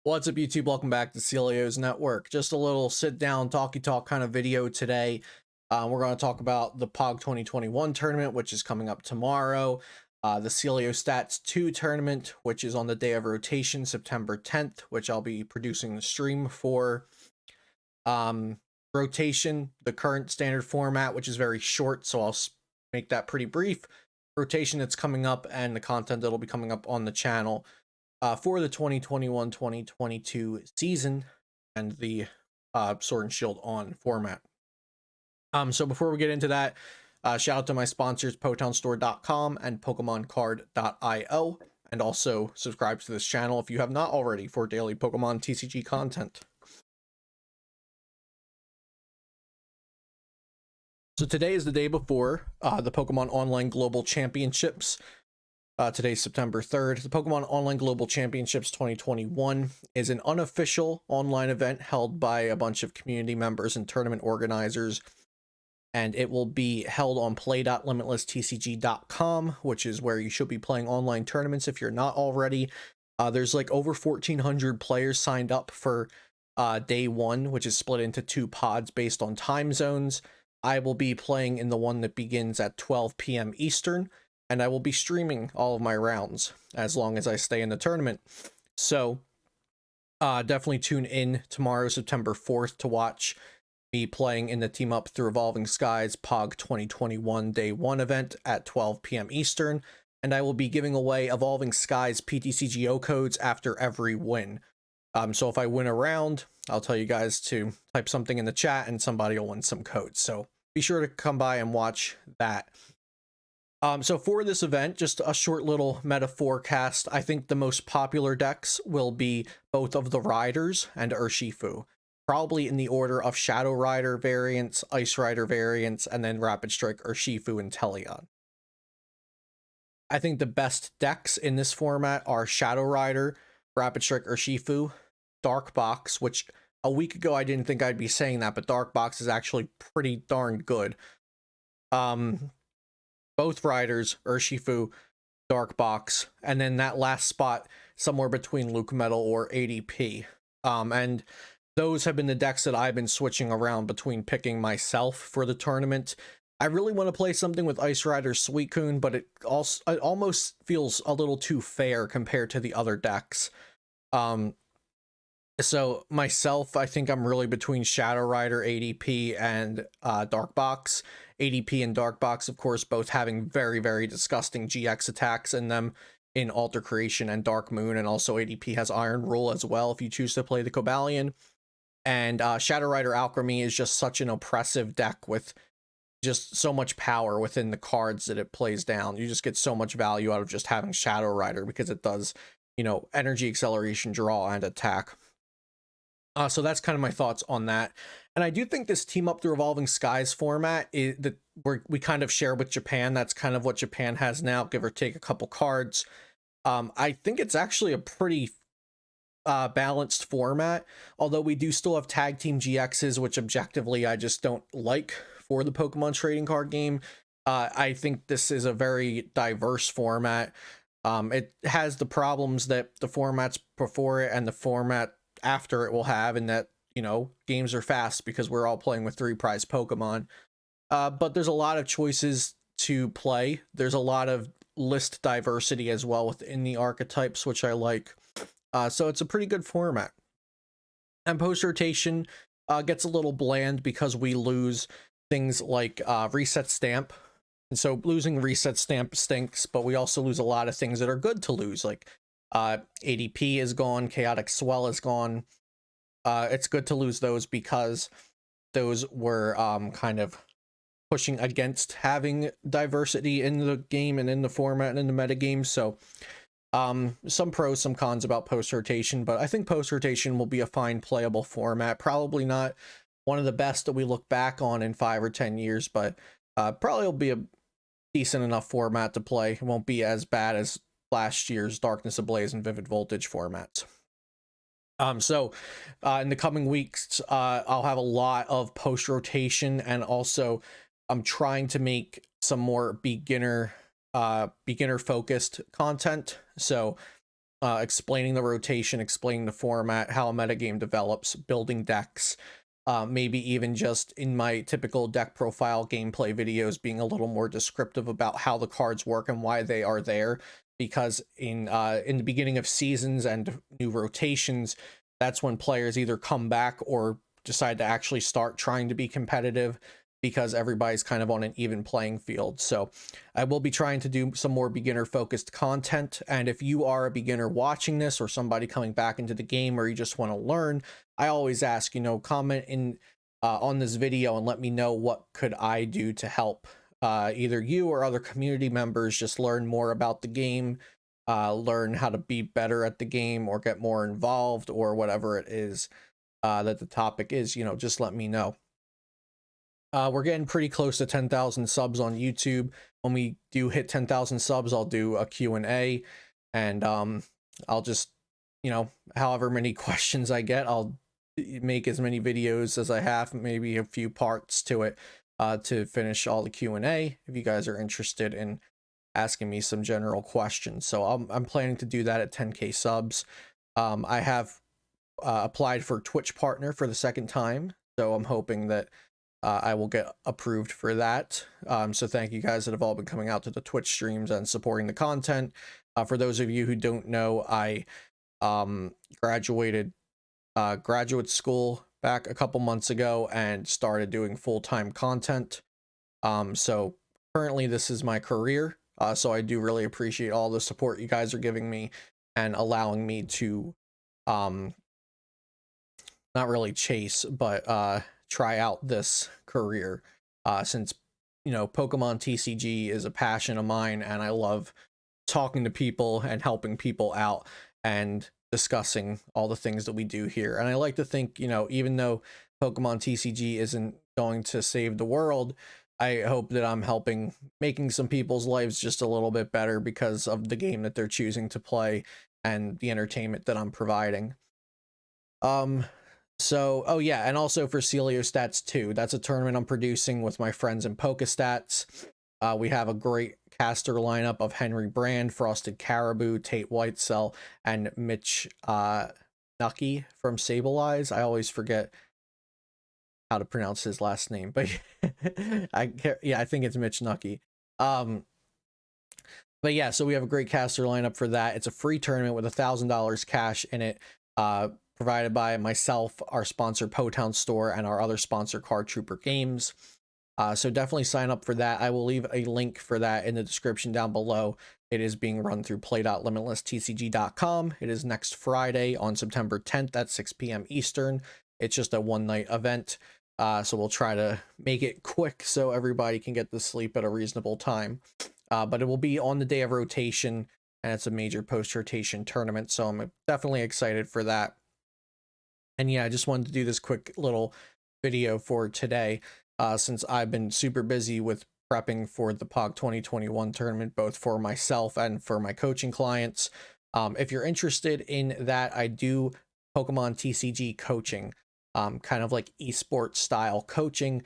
What's up, YouTube? Welcome back to Celio's Network. Just a little sit-down, talky talk kind of video today. We're going to talk about the POG 2021 tournament, which is coming up tomorrow. The Celio Stats 2 tournament, which is on the day of rotation, September 10th, which I'll be producing the stream for. Rotation, the current standard format, which is very short, so I'll make that pretty brief. Rotation that's coming up and the content that'll be coming up on the channel for the 2021-2022 season and the Sword and Shield On format. So before we get into that, shout out to my sponsors, PotownStore.com and PokemonCard.io, and also subscribe to this channel if you have not already for daily Pokemon TCG content. So today is the day before the Pokemon Online Global Championships. Today's September 3rd. The Pokemon Online Global Championships 2021 is an unofficial online event held by a bunch of community members and tournament organizers, and it will be held on play.limitlesstcg.com, which is where you should be playing online tournaments if you're not already. There's like over 1,400 players signed up for day one, which is split into 2 pods based on time zones. I will be playing in the one that begins at 12 p.m. Eastern, and I will be streaming all of my rounds as long as I stay in the tournament. So definitely tune in tomorrow, September 4th, to watch me playing in the Team Up Through Evolving Skies POG 2021 Day 1 event at 12 p.m. Eastern. And I will be giving away Evolving Skies ptcgo codes after every win. So if I win a round, I'll tell you guys to type something in the chat and somebody will win some codes. So be sure to come by and watch that. So for this event, just a short little meta forecast. I think the most popular decks will be both of the Riders and Urshifu, probably in the order of Shadow Rider variants, Ice Rider variants, and then Rapid Strike Urshifu and Teleon. I think the best decks in this format are Shadow Rider, Rapid Strike Urshifu, Dark Box, which a week ago I didn't think I'd be saying that, but Dark Box is actually pretty darn good. Both Riders, Urshifu, Dark Box, and then that last spot somewhere between Luke Metal or ADP. And those have been the decks that I've been switching around between picking myself for the tournament. I really want to play something with Ice Rider Suicune, but it almost feels a little too fair compared to the other decks. So myself, I think I'm really between Shadow Rider, ADP, and Dark Box. ADP and Dark Box, of course, both having very, very disgusting GX attacks in them in Alter Creation and Dark Moon, and also ADP has Iron Rule as well if you choose to play the Cobalion. And Shadow Rider Alchemy is just such an oppressive deck with just so much power within the cards that it plays down. You just get so much value out of just having Shadow Rider because it does, you know, energy acceleration, draw, and attack. So that's kind of my thoughts on that. And I do think this Team Up Through Evolving Skies format is that we kind of share with Japan. That's kind of what Japan has now, give or take a couple cards. I think it's actually a pretty balanced format, although we do still have Tag Team GXs, which objectively I just don't like for the Pokemon trading card game. I think this is a very diverse format. It has the problems that the formats before it and the format after it will have, in that, you know, games are fast because we're all playing with 3 prize Pokemon. But there's a lot of choices to play. There's a lot of list diversity as well within the archetypes, which I like. So it's a pretty good format. And post-rotation gets a little bland because we lose things like Reset Stamp. And so losing Reset Stamp stinks, but we also lose a lot of things that are good to lose, like ADP is gone, Chaotic Swell is gone. It's good to lose those because those were kind of pushing against having diversity in the game and in the format and in the metagame. So some pros, some cons about post-rotation, but I think post-rotation will be a fine playable format. Probably not one of the best that we look back on in 5 or 10 years, but probably will be a decent enough format to play. It won't be as bad as last year's Darkness Ablaze and Vivid Voltage formats. So in the coming weeks, I'll have a lot of post-rotation, and also I'm trying to make some more beginner focused content. So explaining the rotation, explaining the format, how a metagame develops, building decks, maybe even just in my typical deck profile gameplay videos being a little more descriptive about how the cards work and why they are there. Because in the beginning of seasons and new rotations, that's when players either come back or decide to actually start trying to be competitive, because everybody's kind of on an even playing field. So I will be trying to do some more beginner focused content. And if you are a beginner watching this, or somebody coming back into the game, or you just want to learn, I always ask, comment in on this video and let me know what could I do to help either you or other community members just learn more about the game, learn how to be better at the game, or get more involved, or whatever it is that the topic is. Just let me know. We're getting pretty close to 10,000 subs on YouTube. When we do hit 10,000 subs, I'll do a Q&A, and I'll just, however many questions I get, I'll make as many videos as I have, maybe a few parts to it, to finish all the Q&A if you guys are interested in asking me some general questions. So I'm planning to do that at 10K subs. I have applied for Twitch partner for the second time, so I'm hoping that I will get approved for that. So thank you guys that have all been coming out to the Twitch streams and supporting the content. For those of you who don't know, I graduated graduate school back a couple months ago and started doing full-time content. So currently this is my career. So I do really appreciate all the support you guys are giving me and allowing me to not really chase, but try out this career, since Pokemon TCG is a passion of mine, and I love talking to people and helping people out and discussing all the things that we do here. And I like to think, even though Pokemon TCG isn't going to save the world, I hope that I'm making some people's lives just a little bit better because of the game that they're choosing to play and the entertainment that I'm providing. So, oh yeah, and also for Celiostats 2, that's a tournament I'm producing with my friends in PokeStats. We have a great caster lineup of Henry Brand, Frosted Caribou, Tate Whitesell, and Mitch Nucky from Sable Eyes. I always forget how to pronounce his last name, but I think it's Mitch Nucky. But yeah, so we have a great caster lineup for that. It's a free tournament with $1,000 cash in it, provided by myself, our sponsor Potown Store, and our other sponsor Card Trooper Games. So definitely sign up for that. I will leave a link for that in the description down below. It is being run through play.limitlesstcg.com. It is next Friday on September 10th at 6 p.m. Eastern. It's just a one-night event, so we'll try to make it quick so everybody can get to sleep at a reasonable time. But it will be on the day of rotation, and it's a major post-rotation tournament, so I'm definitely excited for that. And yeah, I just wanted to do this quick little video for today, since I've been super busy with prepping for the POG 2021 tournament, both for myself and for my coaching clients. If you're interested in that, I do Pokemon TCG coaching, kind of like esports style coaching.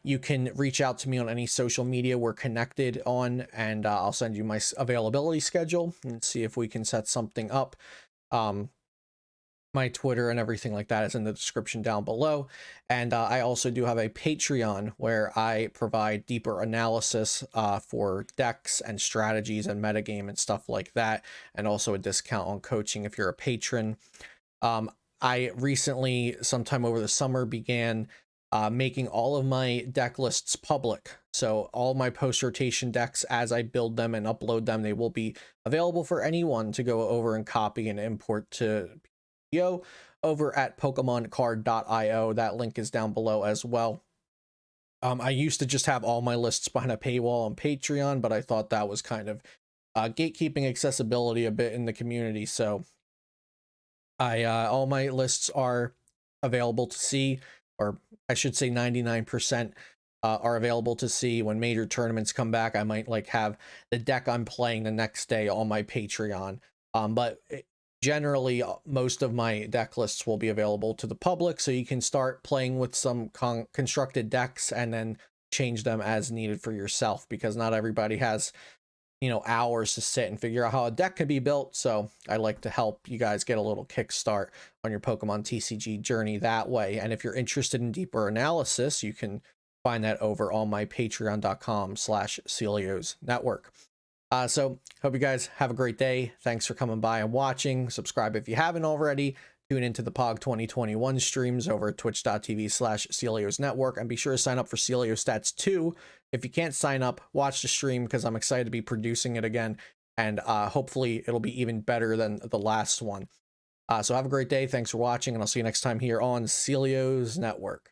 You can reach out to me on any social media we're connected on, and I'll send you my availability schedule and see if we can set something up. My Twitter and everything like that is in the description down below. And I also do have a Patreon where I provide deeper analysis for decks and strategies and metagame and stuff like that, and also a discount on coaching if you're a patron. I recently, sometime over the summer, began making all of my deck lists public. So all my post-rotation decks, as I build them and upload them, they will be available for anyone to go over and copy and import to PTCgo over at PokemonCard.io. That link is down below as well. I used to just have all my lists behind a paywall on Patreon, but I thought that was kind of gatekeeping accessibility a bit in the community. So all my lists are available to see, or I should say 99% are available to see. When major tournaments come back, I might have the deck I'm playing the next day on my Patreon. But generally, most of my deck lists will be available to the public, so you can start playing with some constructed decks and then change them as needed for yourself, because not everybody has hours to sit and figure out how a deck can be built. So I like to help you guys get a little kickstart on your Pokemon TCG journey that way. And if you're interested in deeper analysis, you can find that over on my patreon.com/Celios Network. So hope you guys have a great day. Thanks for coming by and watching. Subscribe if you haven't already. Tune into the POG 2021 streams over at twitch.tv/Celios Network, and be sure to sign up for Celios Stats 2. If you can't sign up, watch the stream, because I'm excited to be producing it again, and hopefully it'll be even better than the last one. So have a great day. Thanks for watching, and I'll see you next time here on Celios Network.